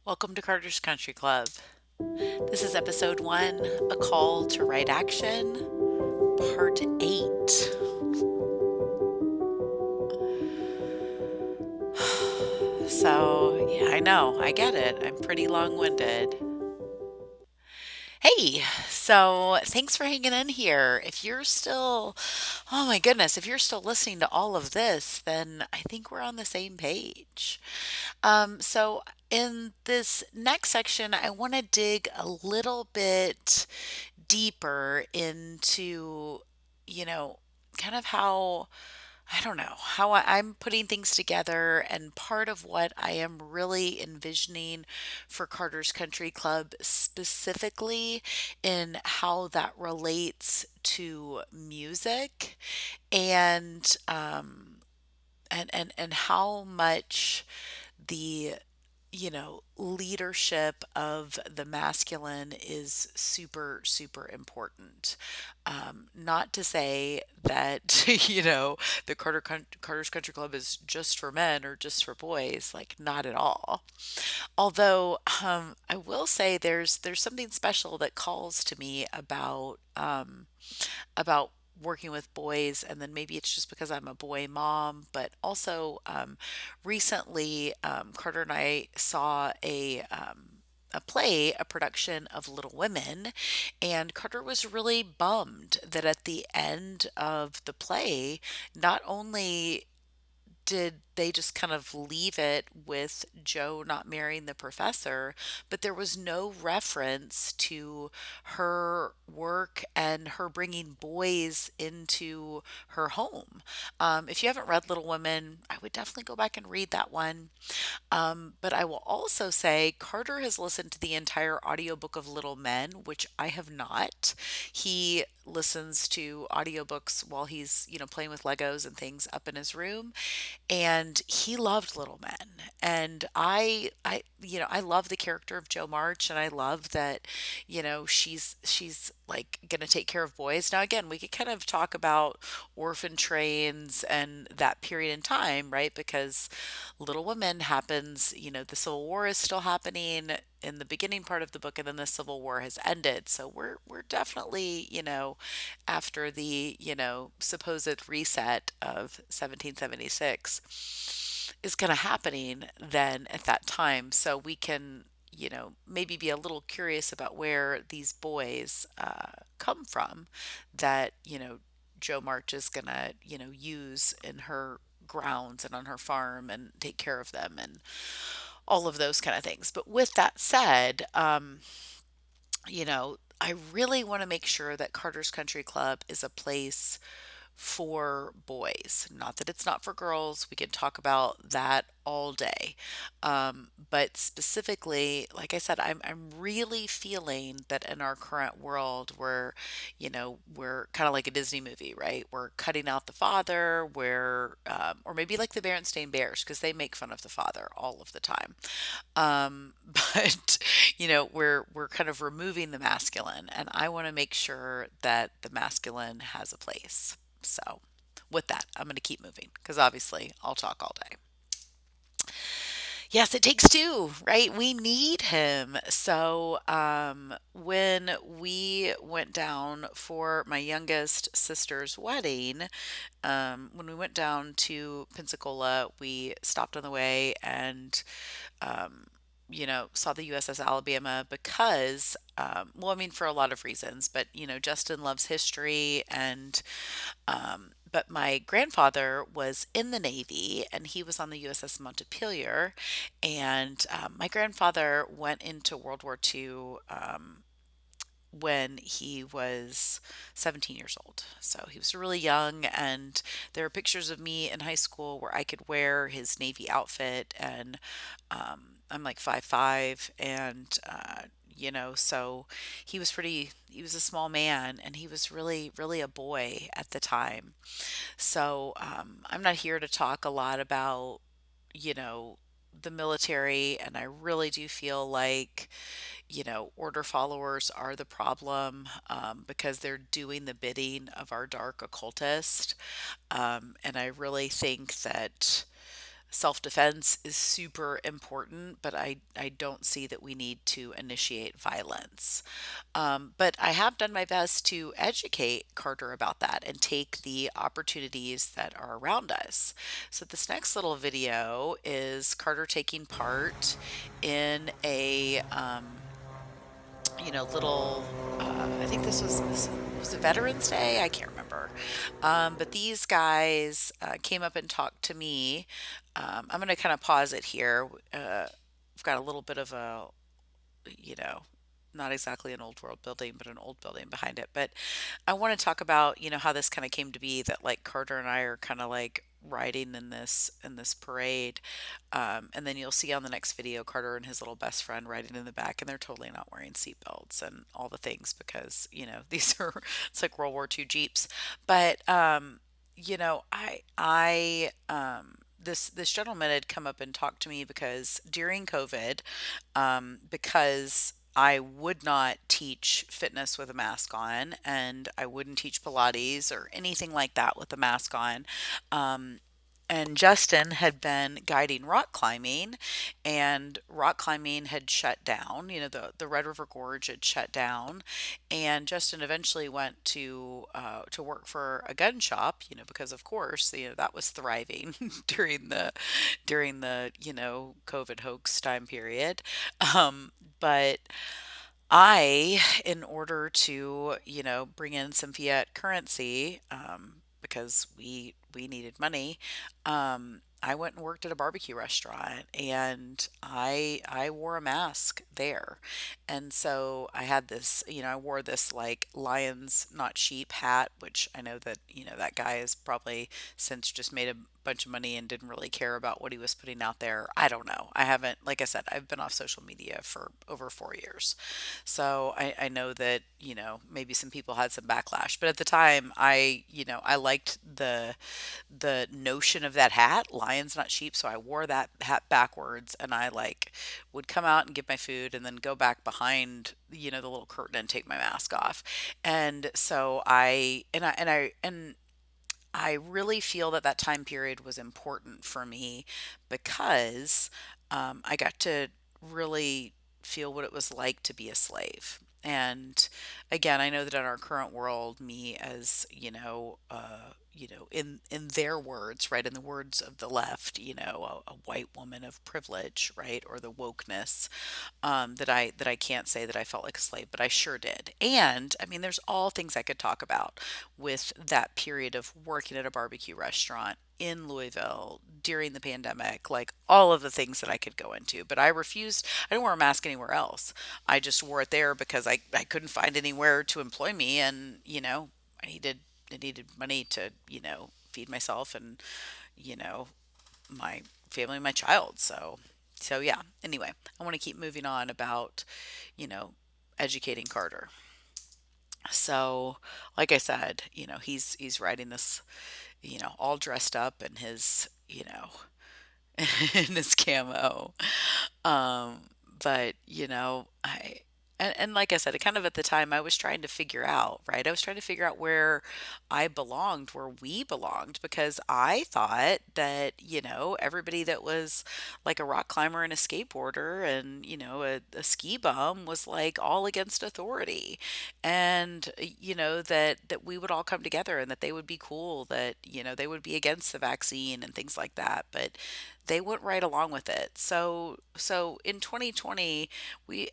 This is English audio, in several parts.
Welcome to Carter's Country Club. This is episode one, A Call to Right Action, part eight. Yeah, I know, I get it. I'm pretty long winded. Hey, so thanks for hanging in here. Oh my goodness, if you're still listening to all of this, then I think we're on the same page. In this next section, I want to dig a little bit deeper into, you know, kind of how I don't know, I'm putting things together. And part of what I am really envisioning for Carter's Country Club specifically in how that relates to music and, and how much the leadership of the masculine is super, super important. Not to say that, the Carter's Country Club is just for men or just for boys, like not at all. Although I will say there's something special that calls to me about working with boys, and then maybe it's just because I'm a boy mom, but also recently Carter and I saw a play, a production of Little Women, and Carter was really bummed that at the end of the play, not only did they just kind of leave it with Joe not marrying the professor, but there was no reference to her work and her bringing boys into her home. If you haven't read Little Women, I would definitely go back and read that one. But I will also say Carter has listened to the entire audiobook of Little Men, which I have not. He listens to audiobooks while he's, playing with Legos and things up in his room, and he loved Little Men. And I love the character of Jo March, and I love that, she's like going to take care of boys. Now, again, we could kind of talk about orphan trains and that period in time, right? Because Little Women happens, the Civil War is still happening in the beginning part of the book, and then the Civil War has ended. So we're definitely, after the, supposed reset of 1776 is kind of happening then at that time. So we can, maybe be a little curious about where these boys come from that, Joe March is going to, use in her grounds and on her farm and take care of them and all of those kind of things. But with that said, I really want to make sure that Carter's Country Club is a place for boys. Not that it's not for girls. We can talk about that all day. But specifically, like I said, I'm really feeling that in our current world, we're kind of like a Disney movie, right? We're cutting out the father, or maybe like the Berenstain Bears, because they make fun of the father all of the time. But we're kind of removing the masculine, and I want to make sure that the masculine has a place. So, with that, I'm going to keep moving because obviously I'll talk all day. Yes, it takes two, right? We need him. When we went down for my youngest sister's wedding, when we went down to Pensacola, we stopped on the way and saw the USS Alabama because, well, I mean, for a lot of reasons, but, Justin loves history but my grandfather was in the Navy and he was on the USS Montpelier. And my grandfather went into World War II when he was 17 years old. So he was really young, and there are pictures of me in high school where I could wear his Navy outfit, and I'm like 5'5", and so he was a small man, and he was really, really a boy at the time. I'm not here to talk a lot about, you know, the military, and I really do feel like, order followers are the problem because they're doing the bidding of our dark occultist. And I really think that self-defense is super important, but I don't see that we need to initiate violence. But I have done my best to educate Carter about that and take the opportunities that are around us. So this next little video is Carter taking part in a little I think this was a Veterans Day. I can't remember, but these guys came up and talked to me. I'm going to kind of pause it here. We've got a little bit of a, you know, not exactly an old world building, but an old building behind it. But I want to talk about, how this kind of came to be, that like Carter and I are kind of like riding in this parade. And then you'll see on the next video Carter and his little best friend riding in the back, and they're totally not wearing seatbelts and all the things because, these are it's like World War II Jeeps. But this gentleman had come up and talked to me because during COVID, because I would not teach fitness with a mask on, and I wouldn't teach Pilates or anything like that with a mask on. Um, and Justin had been guiding rock climbing, and rock climbing had shut down. The Red River Gorge had shut down, and Justin eventually went to work for a gun shop. Because of course, that was thriving during the COVID hoax time period. But in order to, bring in some fiat currency, because we needed money, I went and worked at a barbecue restaurant, and I wore a mask there. And so I had this, I wore this like lions not sheep hat, which I know that, that guy has probably since just made a bunch of money and didn't really care about what he was putting out there. I don't know. I haven't, like I said, I've been off social media for over 4 years. So I know that, maybe some people had some backlash, but at the time I liked the notion of that hat, lions not sheep. So I wore that hat backwards, and I like would come out and get my food and then go back behind, the little curtain and take my mask off. And so I really feel that that time period was important for me because I got to really feel what it was like to be a slave. And again, I know that in our current world, me as in their words, right, in the words of the left, a white woman of privilege, right, or the wokeness, that I can't say that I felt like a slave, but I sure did. And I mean, there's all things I could talk about with that period of working at a barbecue restaurant in Louisville during the pandemic, like all of the things that I could go into. But I refused, I didn't wear a mask anywhere else. I just wore it there because I couldn't find anywhere to employ me. And, I needed I needed money to, feed myself and, you know, my family and my child. So yeah. Anyway, I want to keep moving on about, you know, educating Carter. So, like I said, he's writing this, all dressed up in his, in his camo. Um, but and like I said, it kind of at the time I was trying to figure out, right? I was trying to figure out where I belonged, where we belonged, because I thought that, everybody that was like a rock climber and a skateboarder and, a ski bum was like all against authority. And, that we would all come together and that they would be cool, that, they would be against the vaccine and things like that. But they went right along with it. So in 2020,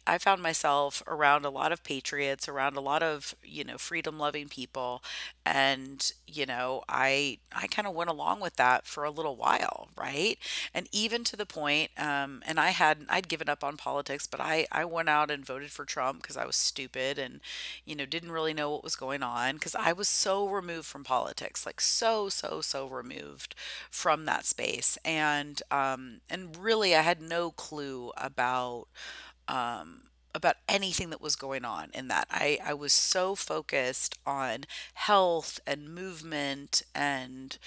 I found myself around a lot of patriots, around a lot of, freedom loving people. And, I kind of went along with that for a little while, right? And even to the point, and I'd given up on politics, but I went out and voted for Trump because I was stupid and, didn't really know what was going on because I was so removed from politics, like so, so, so removed from that space. And really I had no clue about anything that was going on in that. I was so focused on health and movement and,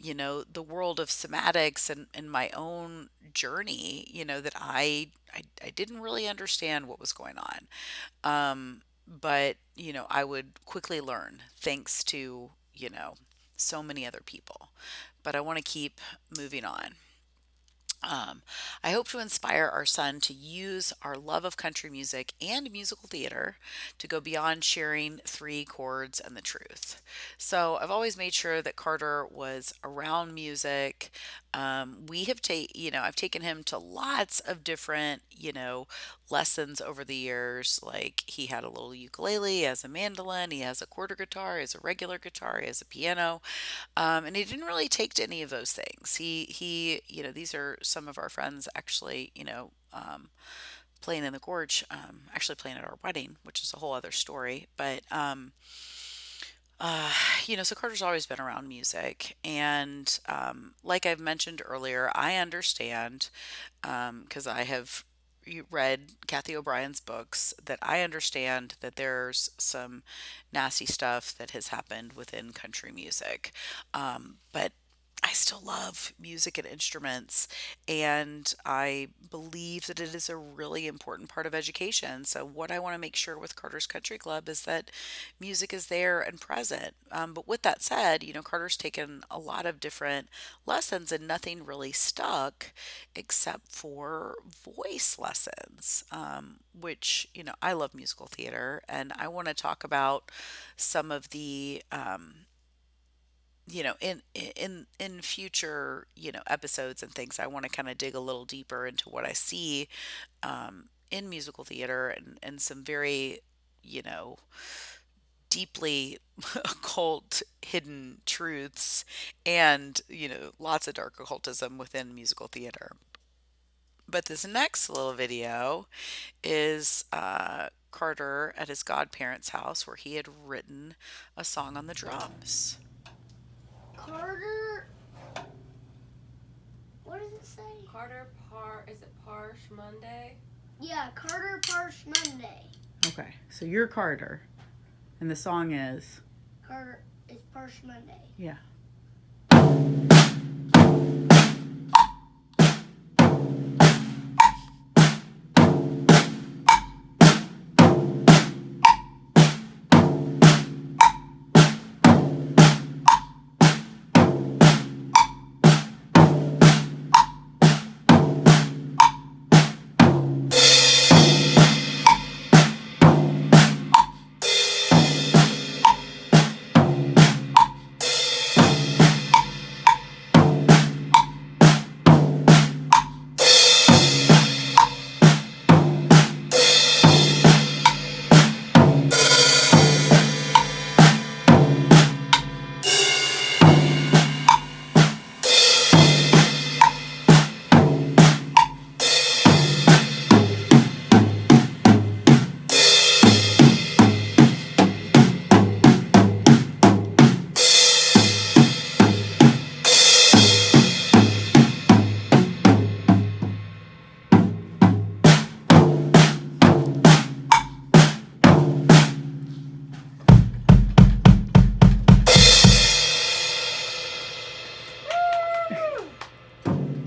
the world of somatics and my own journey, that I didn't really understand what was going on. But, I would quickly learn thanks to, so many other people. But I want to keep moving on. Um, I hope to inspire our son to use our love of country music and musical theater to go beyond sharing three chords and the truth. So I've always made sure that Carter was around music. We have I've taken him to lots of different, lessons over the years. Like he had a little ukulele, he has a mandolin, he has a quarter guitar, he has a regular guitar, he has a piano. And he didn't really take to any of those things. These are some of our friends actually, playing in the gorge, actually playing at our wedding, which is a whole other story. Uh, so Carter's always been around music. And like I've mentioned earlier, I understand because I have read Kathy O'Brien's books that I understand that there's some nasty stuff that has happened within country music. But I still love music and instruments, and I believe that it is a really important part of education. So, what I want to make sure with Carter's Country Club is that music is there and present. But with that said, Carter's taken a lot of different lessons, and nothing really stuck except for voice lessons, which, I love musical theater, and I want to talk about some of the in future episodes and things. I want to kind of dig a little deeper into what I see in musical theater, and some very you know deeply occult hidden truths, and lots of dark occultism within musical theater. But this next little video is Carter at his godparents' house where he had written a song on the drums. Carter, what does it say? Is it Parsh Monday? Yeah, Carter Parsh Monday. Okay, so you're Carter, and the song is Carter is Parsh Monday. yeah.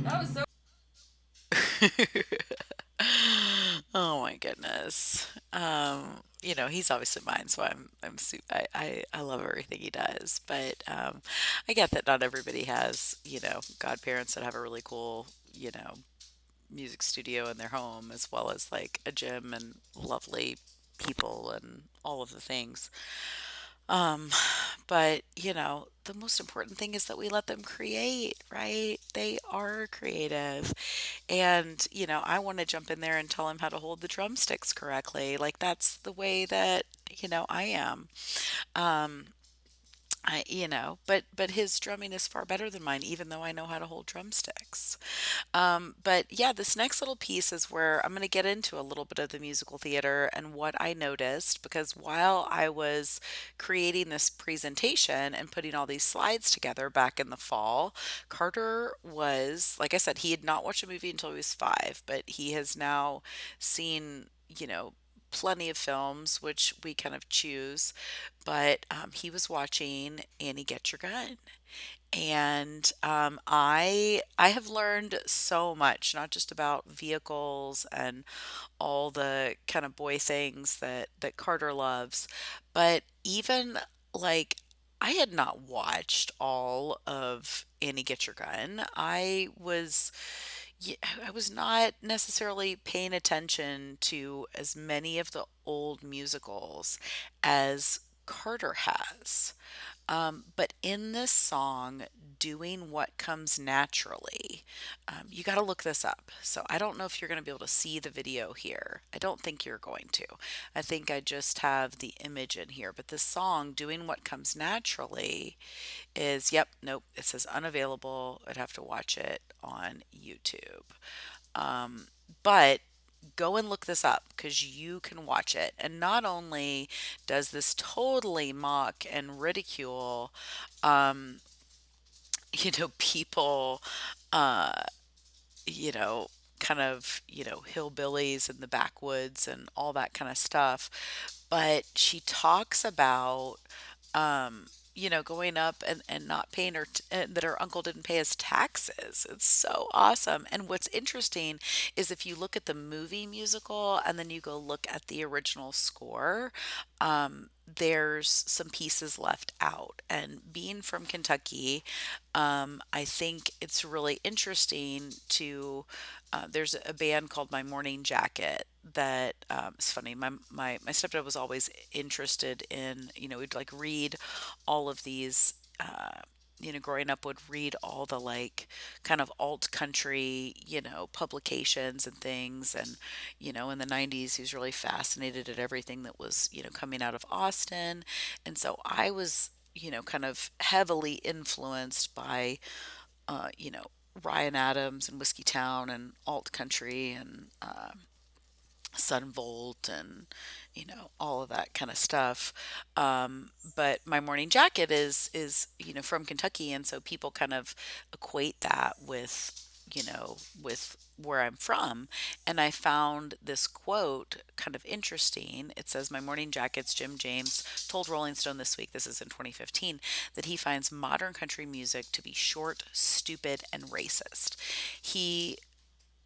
That was so. Oh my goodness. He's obviously mine, so I love everything he does. But I get that not everybody has, godparents that have a really cool, music studio in their home, as well as like a gym and lovely people and all of the things. Um, but the most important thing is that we let them create, right? They are creative. And, I want to jump in there and tell him how to hold the drumsticks correctly. Like that's the way that, I am. Um, but his drumming is far better than mine, even though I know how to hold drumsticks. But yeah, this next little piece is where I'm going to get into a little bit of the musical theater and what I noticed, because while I was creating this presentation and putting all these slides together back in the fall, Carter was, like I said, he had not watched a movie until he was 5, but he has now seen, plenty of films, which we kind of choose. But he was watching Annie Get Your Gun. And I have learned so much, not just about vehicles and all the kind of boy things that Carter loves, but even like I had not watched all of Annie Get Your Gun. I was, I was not necessarily paying attention to as many of the old musicals as Carter has. But in this song, Doing What Comes Naturally, you got to look this up. So I don't know if you're going to be able to see the video here. I don't think you're going to. I think I just have the image in here. But this song, Doing What Comes Naturally, is, yep, nope, it says unavailable. I'd have to watch it on YouTube. But go and look this up because you can watch it. And not only does this totally mock and ridicule, people, uh, you know, kind of, hillbillies in the backwoods and all that kind of stuff, but she talks about going up and not paying that her uncle didn't pay his taxes. It's so awesome. And what's interesting is if you look at the movie musical and then you go look at the original score, there's some pieces left out. And being from Kentucky, I think it's really interesting to. There's a band called My Morning Jacket that it's funny. My stepdad was always interested in, we'd like read all of these. Growing up, would read all the like kind of alt country, publications and things. And, in the 90s, he was really fascinated at everything that was, coming out of Austin. And so I was, kind of heavily influenced by, uh, you know, Ryan Adams and Whiskey Town and alt country and Sun Volt and all of that kind of stuff. But my morning jacket is from Kentucky, and so people kind of equate that with where I'm from. And I found this quote kind of interesting. It says, "My morning jacket's Jim James told Rolling Stone this week, this is in 2015, that he finds modern country music to be short, stupid, and racist." He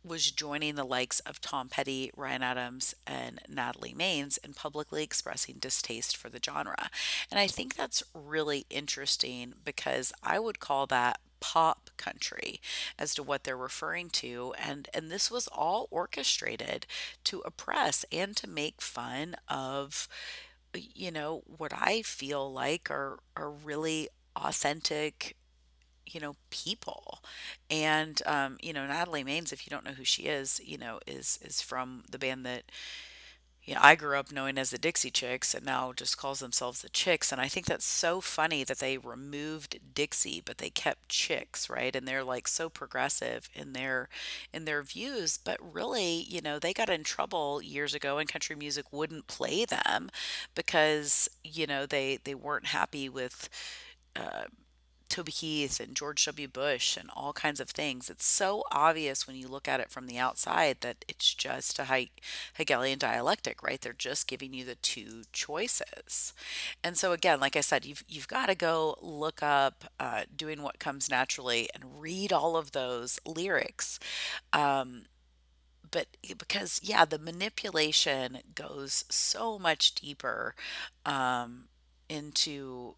was joining the likes of Tom Petty, Ryan Adams, and Natalie Maines in publicly expressing distaste for the genre. And I think that's really interesting because I would call that pop country as to what they're referring to, and this was all orchestrated to oppress and to make fun of what I feel like are really authentic people. And Natalie Maines, if you don't know who she is, is from the band that I grew up knowing as the Dixie Chicks, and now just calls themselves the Chicks. And I think that's so funny that they removed Dixie but they kept Chicks, right? And they're like so progressive in their views, but really, they got in trouble years ago and country music wouldn't play them because they weren't happy with uh, Toby Keith and George W. Bush and all kinds of things. It's so obvious when you look at it from the outside that it's just a Hegelian dialectic, right? They're just giving you the two choices. And so again, like I said, you've got to go look up doing what comes naturally and read all of those lyrics. Um, but because the manipulation goes so much deeper um into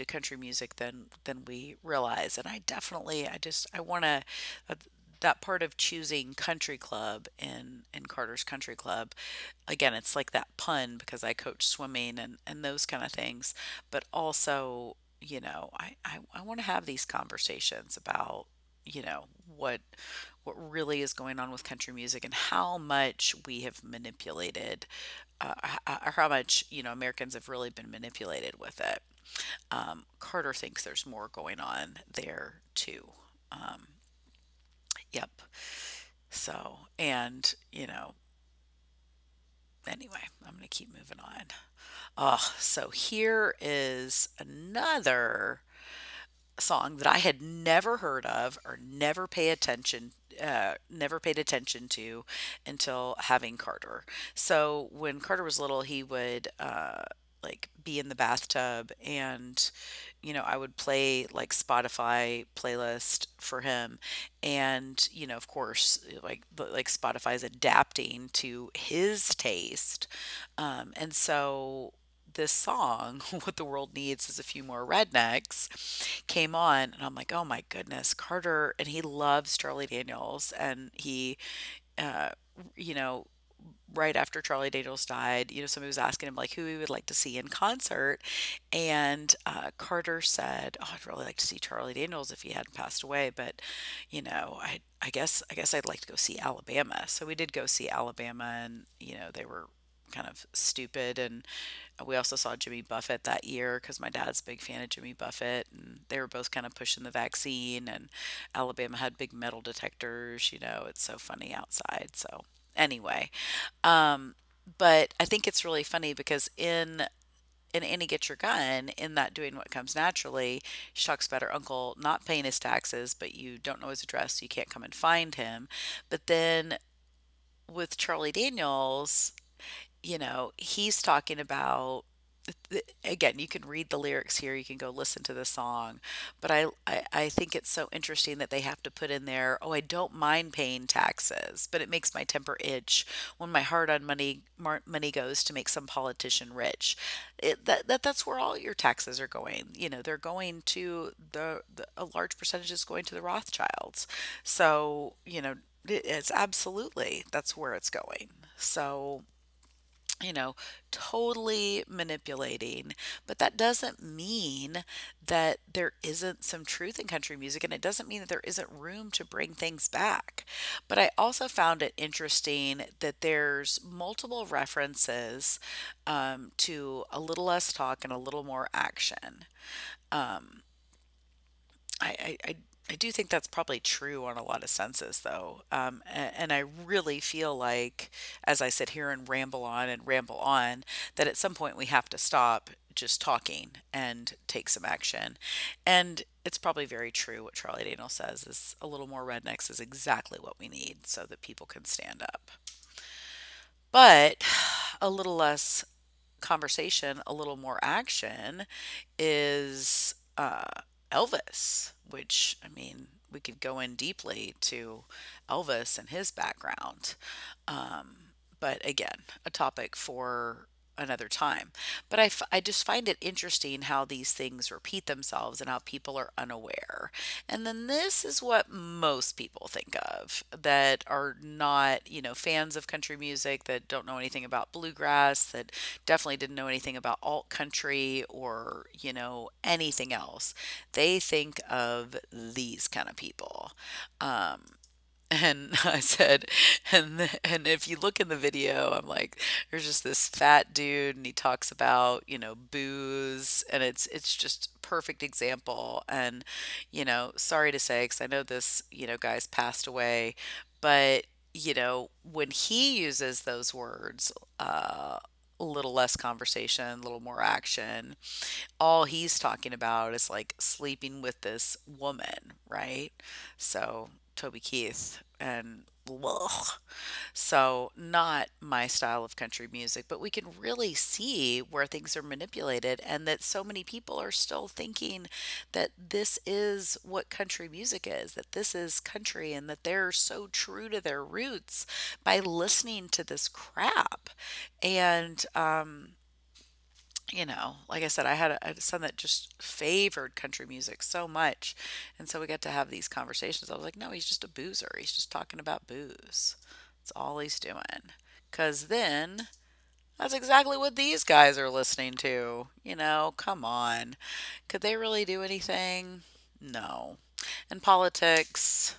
country music than we realize. And I want to uh, that part of choosing country club in Carter's Country Club, again, it's like that pun because I coach swimming and those kind of things. But also, I want to have these conversations about what really is going on with country music and how much we have manipulated, or how much Americans have really been manipulated with it. Carter thinks there's more going on there too. Um, yep. So, and anyway, I'm going to keep moving on. Oh, so here is another song that I had never heard of or never paid attention to until having Carter. So when Carter was little, he would like be in the bathtub, and I would play like Spotify playlist for him, and of course, like Spotify's adapting to his taste, and so this song, What the World Needs is a Few More Rednecks, came on, and I'm like, oh my goodness, Carter, and he loves Charlie Daniels, and uh, you know, right after Charlie Daniels died, somebody was asking him like who he would like to see in concert, and Carter said, "Oh, I'd really like to see Charlie Daniels if he hadn't passed away, but I guess I'd like to go see Alabama." So we did go see Alabama, and they were kind of stupid, and we also saw Jimmy Buffett that year because my dad's a big fan of Jimmy Buffett, and they were both kind of pushing the vaccine, and Alabama had big metal detectors. It's so funny outside. So anyway, um, but I think it's really funny because in Annie Get Your Gun, in that Doing What Comes Naturally, she talks about her uncle not paying his taxes, but you don't know his address, so you can't come and find him. But then with Charlie Daniels, he's talking about, again, you can read the lyrics here, you can go listen to the song, but I think it's so interesting that they have to put in there, oh, I don't mind paying taxes, but it makes my temper itch when my hard-earned money goes to make some politician rich. That's where all your taxes are going. They're going to a large percentage is going to the Rothschilds. So, it's absolutely that's where it's going. So, you know, totally manipulating. But that doesn't mean that there isn't some truth in country music, and it doesn't mean that there isn't room to bring things back. But I also found it interesting that there's multiple references to a little less talk and a little more action. Um, I do think that's probably true on a lot of senses, though. And I really feel like, as I sit here and ramble on, that at some point we have to stop just talking and take some action. And it's probably very true what Charlie Daniels says is a little more rednecks is exactly what we need so that people can stand up. But a little less conversation, a little more action is Elvis, which, I mean, we could go in deeply to Elvis and his background. Um, but again, a topic for another time. But I just find it interesting how these things repeat themselves and how people are unaware. And then this is what most people think of that are not, fans of country music, that don't know anything about bluegrass, that definitely didn't know anything about alt country or, anything else. They think of these kind of people. Um, and I said, and if you look in the video, I'm like, there's just this fat dude, and he talks about, booze, and it's just perfect example. And, sorry to say, because I know this, guy's passed away, but when he uses those words, a little less conversation, a little more action, all he's talking about is like sleeping with this woman, right? So Toby Keith and ugh. So not my style of country music, but we can really see where things are manipulated and that so many people are still thinking that this is what country music is, that this is country, and that they're so true to their roots by listening to this crap. And like I said, I had a son that just favored country music so much. And so we got to have these conversations. I was like, no, he's just a boozer. He's just talking about booze. That's all he's doing. Because then that's exactly what these guys are listening to. Come on. Could they really do anything? No. And politics,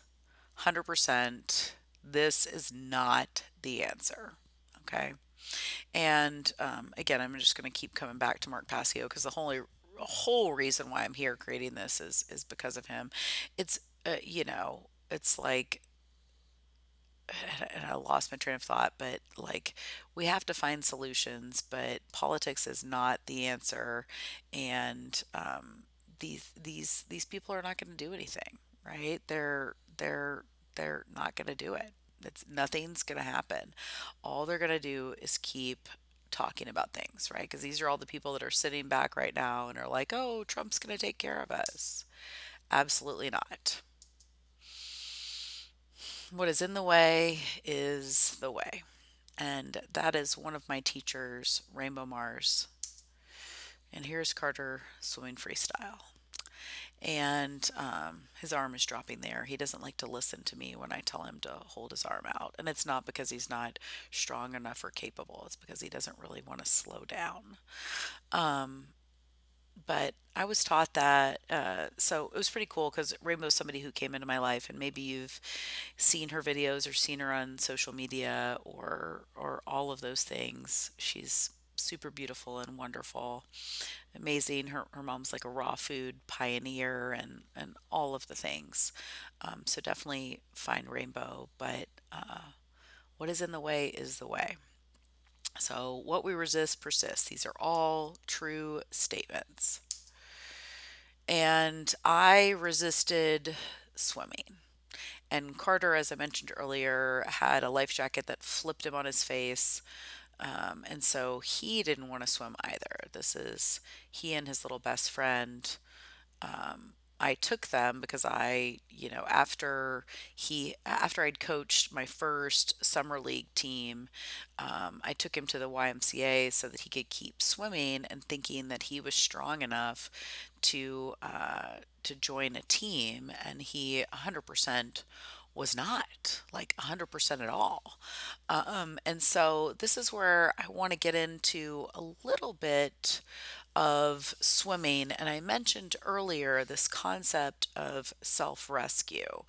100%, this is not the answer. Okay. And again, I'm just going to keep coming back to Mark Passio because the whole reason why I'm here creating this is because of him. It's it's like, and I lost my train of thought, but like we have to find solutions, but politics is not the answer, and these people are not going to do anything, right? They're not going to do it. It's nothing's going to happen. All they're going to do is keep talking about things, right? Because these are all the people that are sitting back right now and are like, "Oh, Trump's going to take care of us." Absolutely not. What is in the way is the way. And that is one of my teachers, Rainbow Mars. And here's Carter swimming freestyle. And his arm is dropping there. He doesn't like to listen to me when I tell him to hold his arm out. And it's not because he's not strong enough or capable, it's because he doesn't really want to slow down. But I was taught that, so it was pretty cool because Rainbow's somebody who came into my life, and maybe you've seen her videos or seen her on social media or all of those things. She's super beautiful and wonderful, amazing. Her mom's like a raw food pioneer and all of the things. So definitely find Rainbow, but what is in the way is the way. So what we resist persists. These are all true statements. And I resisted swimming. And Carter, as I mentioned earlier, had a life jacket that flipped him on his face. And so he didn't want to swim either. This is he and his little best friend. I took them because after I'd coached my first summer league team, I took him to the YMCA so that he could keep swimming and thinking that he was strong enough to join a team, and he 100% was not, like 100% at all. And so this is where I want to get into a little bit of swimming. And I mentioned earlier this concept of self rescue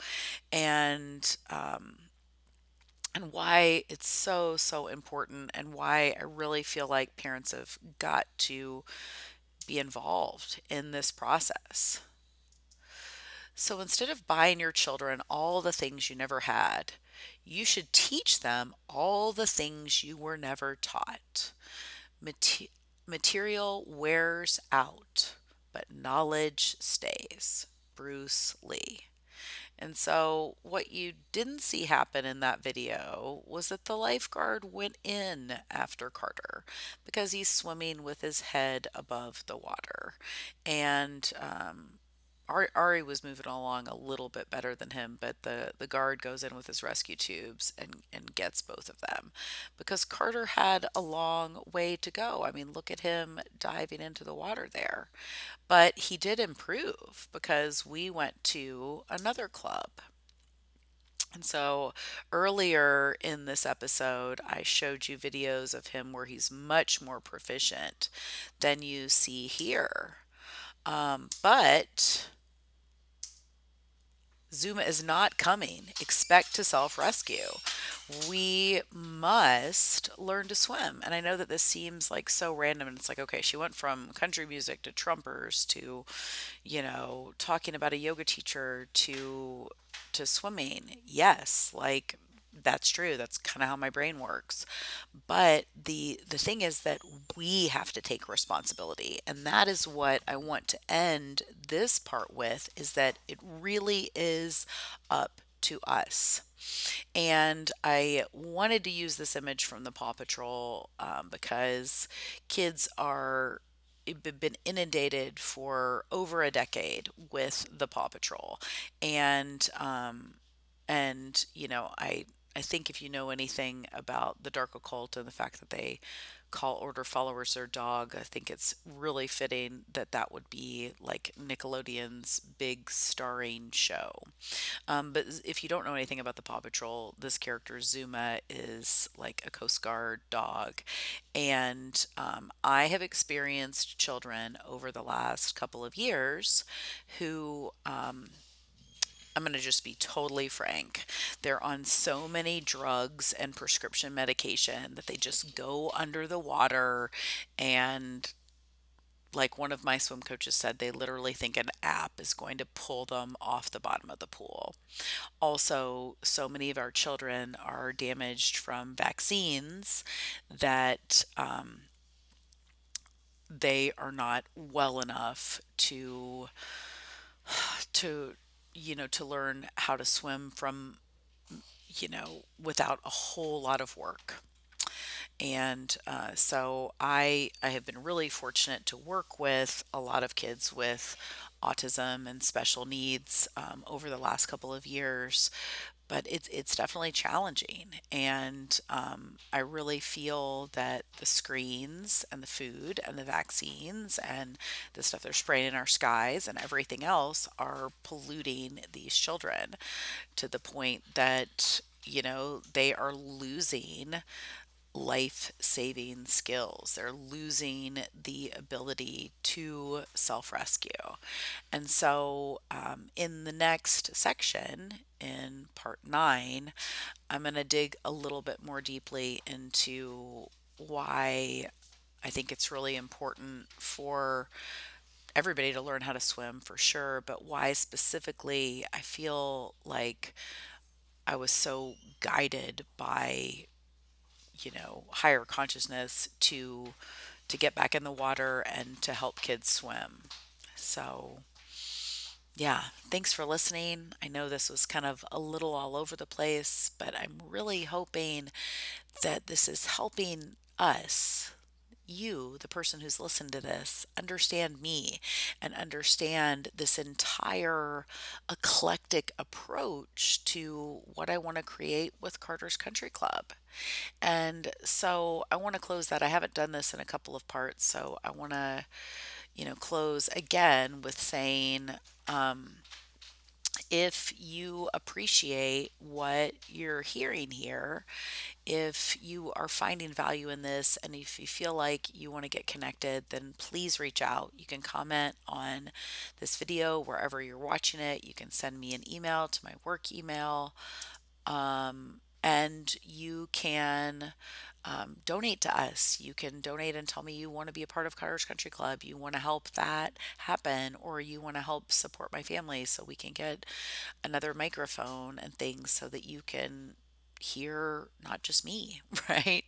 and, and why it's so, so important, and why I really feel like parents have got to be involved in this process. So instead of buying your children all the things you never had, you should teach them all the things you were never taught. Mate- Material wears out, but knowledge stays. Bruce Lee. And so, what you didn't see happen in that video was that the lifeguard went in after Carter because he's swimming with his head above the water. And Ari was moving along a little bit better than him, but the guard goes in with his rescue tubes and gets both of them because Carter had a long way to go. I mean, look at him diving into the water there. But he did improve because we went to another club. And so earlier in this episode, I showed you videos of him where he's much more proficient than you see here. But Zuma is not coming. Expect to self rescue. We must learn to swim. And I know that this seems like so random. And it's like, okay, she went from country music to trumpers to, talking about a yoga teacher to swimming. Yes, like that's true. That's kind of how my brain works. But the thing is that we have to take responsibility. And that is what I want to end this part with, is that it really is up to us. And I wanted to use this image from the Paw Patrol because kids are been inundated for over a decade with the Paw Patrol, and I think if you know anything about the dark occult and the fact that they call order followers their dog, I think it's really fitting that that would be like Nickelodeon's big starring show. But if you don't know anything about the Paw Patrol, this character Zuma is like a Coast Guard dog. And I have experienced children over the last couple of years who I'm going to just be totally frank. They're on so many drugs and prescription medication that they just go under the water. And like one of my swim coaches said, they literally think an app is going to pull them off the bottom of the pool. Also, so many of our children are damaged from vaccines that they are not well enough to to learn how to swim from without a whole lot of work. And so I have been really fortunate to work with a lot of kids with autism and special needs over the last couple of years. but it's definitely challenging. And I really feel that the screens and the food and the vaccines and the stuff they're spraying in our skies and everything else are polluting these children to the point that, they are losing life saving skills. They're losing the ability to self rescue. And so, in the next section, in part 9, I'm going to dig a little bit more deeply into why I think it's really important for everybody to learn how to swim for sure, but why specifically I feel like I was so guided by, higher consciousness to get back in the water and to help kids swim. So, yeah, thanks for listening. I know this was kind of a little all over the place, but I'm really hoping that this is helping us, you, the person who's listened to this, understand me and understand this entire eclectic approach to what I want to create with Carter's Country Club. And so I want to close that. I haven't done this in a couple of parts, so I want to, close again with saying, um, if you appreciate what you're hearing here, if you are finding value in this, and if you feel like you want to get connected, then please reach out. You can comment on this video wherever you're watching it. You can send me an email to my work email. And you can donate to us. You can donate and tell me you want to be a part of Cotter's Country Club. You want to help that happen, or you want to help support my family so we can get another microphone and things so that you can hear not just me, right?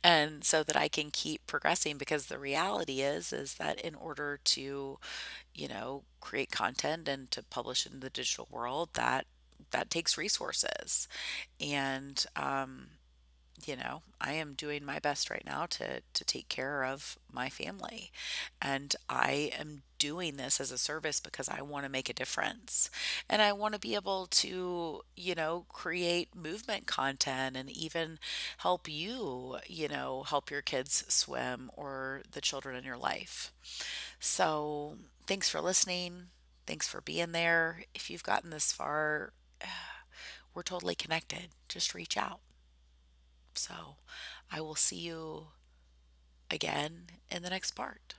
And so that I can keep progressing, because the reality is that in order to, create content and to publish in the digital world, that takes resources. And I am doing my best right now to take care of my family. And I am doing this as a service because I want to make a difference. And I want to be able to, create movement content and even help you, help your kids swim or the children in your life. So, thanks for listening. Thanks for being there. If you've gotten this far, we're totally connected. Just reach out. So I will see you again in the next part.